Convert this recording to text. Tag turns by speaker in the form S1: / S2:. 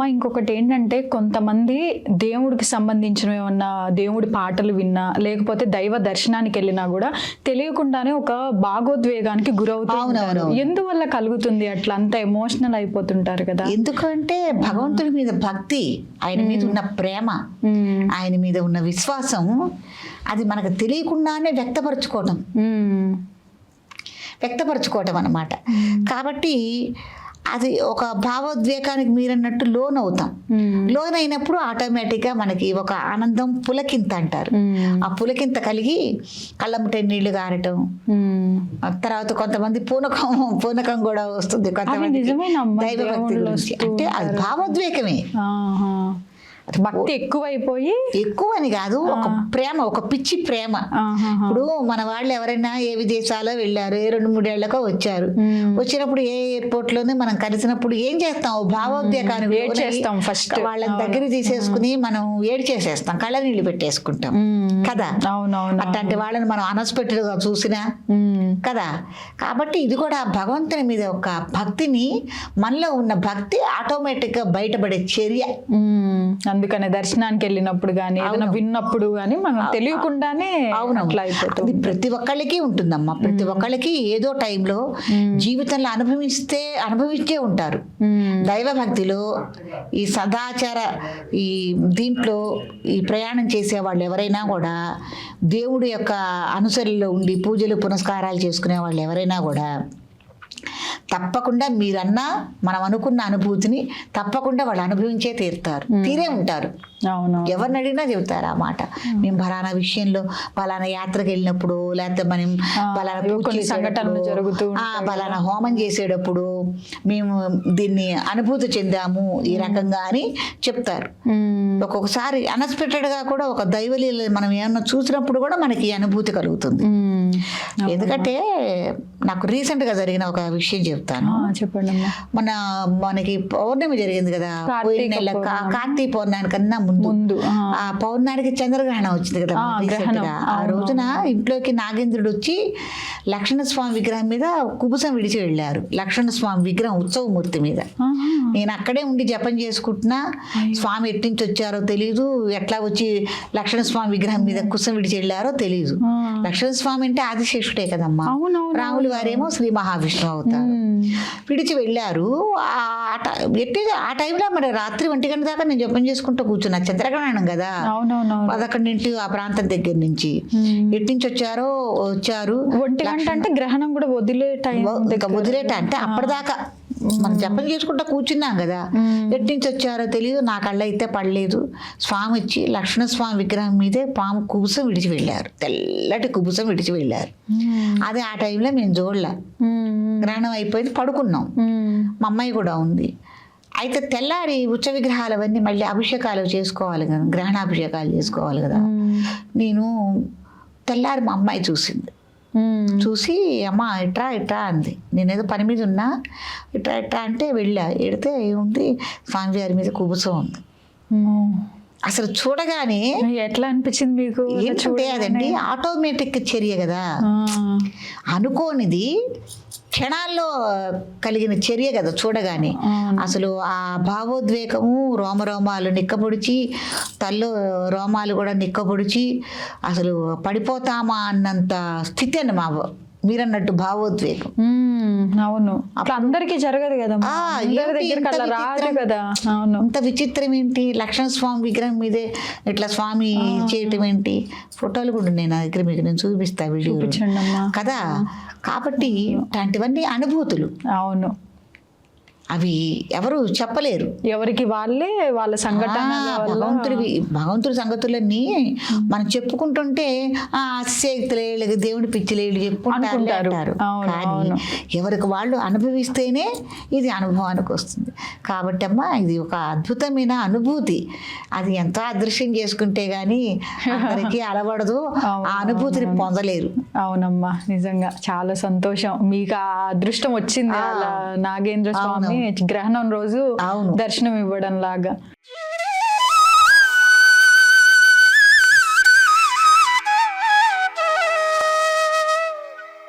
S1: అమ్మ ఇంకొకటి ఏంటంటే, కొంతమంది దేవుడికి సంబంధించిన ఏమన్నా దేవుడి పాటలు విన్నా, లేకపోతే దైవ దర్శనానికి వెళ్ళినా కూడా తెలియకుండానే ఒక భాగోద్వేగానికి గురవుతారు. ఎందువల్ల కలుగుతుంది అట్లా? అంత ఎమోషనల్ అయిపోతుంటారు కదా.
S2: ఎందుకంటే భగవంతుడి మీద భక్తి, ఆయన మీద ఉన్న ప్రేమ, ఆయన మీద ఉన్న విశ్వాసం, అది మనకు తెలియకుండానే వ్యక్తపరచుకోవటం అన్నమాట. కాబట్టి అది ఒక భావోద్వేగానికి మీరన్నట్టు లోన్ అవుతాం. లోన్ అయినప్పుడు ఆటోమేటిక్గా మనకి ఒక ఆనందం, పులకింత అంటారు, ఆ పులకింత కలిగి కళ్ళముటే నీళ్లు గారటం. తర్వాత కొంతమంది పూనకం కూడా వస్తుంది కొంతమంది దైవభక్తి గురించి. అంటే అది భావోద్వేగమే.
S1: భక్తి ఎక్కువని కాదు, ఒక ప్రేమ, ఒక పిచ్చి ప్రేమ. ఇప్పుడు మన వాళ్ళు ఎవరైనా ఏ విదేశాల్లో వెళ్ళారు, 2-3 ఏళ్లకో వచ్చారు, వచ్చినప్పుడు ఏ ఎయిర్పోర్ట్ లోనే మనం కలిసినప్పుడు ఏం చేస్తాం? భావోద్వేగానికి చేస్తాం. ఫస్ట్
S2: వాళ్ళని దగ్గర తీసేసుకుని మనం ఏడు చేసేస్తాం, కళ్ళ నీళ్లు పెట్టేసుకుంటాం కదా. అట్లాంటి వాళ్ళని మనం అన్ఎక్స్పెక్టెడ్ గా చూసినా కదా. కాబట్టి ఇది కూడా భగవంతుని మీద ఒక భక్తిని, మనలో ఉన్న భక్తి ఆటోమేటిక్ గా బయటపడే చర్య.
S1: అందుకనే దర్శనానికి వెళ్ళినప్పుడు గానీ, ఏదైనా విన్నప్పుడు గానీ మనం తెలియకుండానే అట్లా అయిపోతుంది.
S2: ప్రతి ఒక్కళ్ళకి ఉంటుందమ్మా. ప్రతి ఒక్కళ్ళకి ఏదో టైంలో జీవితంలో అనుభవించే ఉంటారు. దైవభక్తిలో, ఈ సదాచార ఈ దీంట్లో ఈ ప్రయాణం చేసే వాళ్ళు ఎవరైనా కూడా, దేవుడి యొక్క అనుసరణలో ఉండి పూజలు పునస్కారాలు చేసుకునే వాళ్ళు ఎవరైనా కూడా తప్పకుండా మీరన్నా మనం అనుకున్న అనుభూతిని తప్పకుండా వాళ్ళు అనుభవించే తీరే ఉంటారు. ఎవరిని అడిగినా చెబుతారు ఆ మాట. మేము ఫలానా విషయంలో, ఫలానా యాత్రకు వెళ్ళినప్పుడు, లేకపోతే మనం ఫలానా
S1: సంఘటనలు జరుగుతూ,
S2: ఫలానా హోమం చేసేటప్పుడు మేము దీన్ని అనుభూతి చెందాము ఈ రకంగా అని చెప్తారు. ఒక్కొక్కసారి అన్ఎక్స్పెక్టెడ్ గా కూడా ఒక దైవలీల మనం ఏమన్నా చూసినప్పుడు కూడా మనకి ఈ అనుభూతి కలుగుతుంది. ఎందుకంటే నాకు రీసెంట్ గా జరిగిన ఒక విషయం చెప్తాను.
S1: చెప్పండి.
S2: మనకి పౌర్ణమి జరిగింది కదా, పోయిన నెల కార్తీక పౌర్ణమి కన్నా ముందు ఆ పౌర్ణానికి చంద్రగ్రహణం వచ్చింది కదా. ఆ రోజున ఇంట్లోకి నాగేంద్రుడు వచ్చి లక్ష్మణస్వామి విగ్రహం మీద కుబుసం విడిచి వెళ్ళారు. లక్ష్మణస్వామి విగ్రహం ఉత్సవమూర్తి మీద. నేను అక్కడే ఉండి జపం చేసుకుంటున్నా, స్వామి ఎట్నుంచి వచ్చారో తెలీదు, ఎట్లా వచ్చి లక్ష్మణస్వామి విగ్రహం మీద కుసం విడిచి వెళ్ళారో తెలీదు. లక్ష్మణస్వామి అంటే ఆదిశేషుడే కదమ్మా, రాములు వారేమో శ్రీ మహావిష్ణువు అవుతారు. విడిచి వెళ్ళారు. ఆ టైంలో మరి రాత్రి 1 గంట దాకా నేను జపం చేసుకుంటూ కూర్చున్నా. చంద్రగ్రహణం కదా, 11 ఆ ప్రాంతం దగ్గర నుంచి ఎట్నుంచి వచ్చారు.
S1: 1 గంట అంటే గ్రహణం కూడా వదిలేట
S2: అంటే అప్పటిదాకా మనం జపం చేసుకుంటా కూర్చున్నాం కదా. ఎట్నుంచి వచ్చారో తెలియదు, నా కళ్ళ అయితే పడలేదు. స్వామి వచ్చి లక్ష్మణస్వామి విగ్రహం మీదే పాము కుబుసం విడిచి వెళ్ళారు, తెల్లటి కుబుసం విడిచి వెళ్ళారు. అదే ఆ టైంలో మేము చూడలే. గ్రహణం అయిపోయింది, పడుకున్నాం. మా అమ్మాయి కూడా ఉంది. అయితే తెల్లారి ఉచ్చ విగ్రహాలు అవన్నీ మళ్ళీ అభిషేకాలు చేసుకోవాలి కదా, గ్రహణాభిషేకాలు చేసుకోవాలి కదా. నేను తెల్లారి మా అమ్మాయి చూసి అమ్మ ఇట్రా అంది. నేనేదో పని మీద ఉన్నా, ఇట్రా అంటే వెళ్ళా. ఎడితే ఏముంది, స్వామివారి మీద కుబుసం ఉంది. అసలు చూడగానే
S1: ఎట్లా అనిపించింది మీకు?
S2: ఏంటంటే అదండి ఆటోమేటిక్ చర్య కదా, అనుకోనిది క్షణాల్లో కలిగిన చర్య కదా. చూడగానే అసలు ఆ భావోద్వేగము, రోమాలు నిక్కపొడిచి, తల్లో రోమాలు కూడా నిక్కపొడిచి అసలు పడిపోతామా అన్నంత స్థితి అని మీరన్నట్టు భావోద్వేగం.
S1: అవును, అట్లా అందరికీ జరగదు కదా,
S2: అంత విచిత్రం ఏంటి? లక్ష్మణస్వామి విగ్రహం మీదే ఇట్లా స్వామి చేయటం ఏంటి? ఫోటోలు కూడా ఉన్నాయి నా దగ్గర, మీకు నేను చూపిస్తా వీడియో కదా. కాబట్టి ఇట్లాంటివన్నీ అనుభూతులు.
S1: అవును,
S2: అవి ఎవరు చెప్పలేరు,
S1: ఎవరికి వాళ్ళే వాళ్ళ సంఘటన.
S2: భగవంతుడి సంగతులన్నీ మనం చెప్పుకుంటుంటే అతిశయక్తులేళ్ళు, దేవుడి పిచ్చిలేళ్ళు చెప్పుకుంటారు. కానీ ఎవరికి వాళ్ళు అనుభవిస్తేనే ఇది అనుభవానికి వస్తుంది. కాబట్టి అమ్మా, ఇది ఒక అద్భుతమైన అనుభూతి. అది ఎంతో అదృశ్యం చేసుకుంటే గానీ అందరికీ అలవడదు, ఆ అనుభూతిని పొందలేరు.
S1: అవునమ్మా, నిజంగా చాలా సంతోషం మీకు ఆ అదృష్టం వచ్చింది. నాగేంద్ర స్వామి గ్రహణం రోజు దర్శనం ఇవ్వడం లాగా.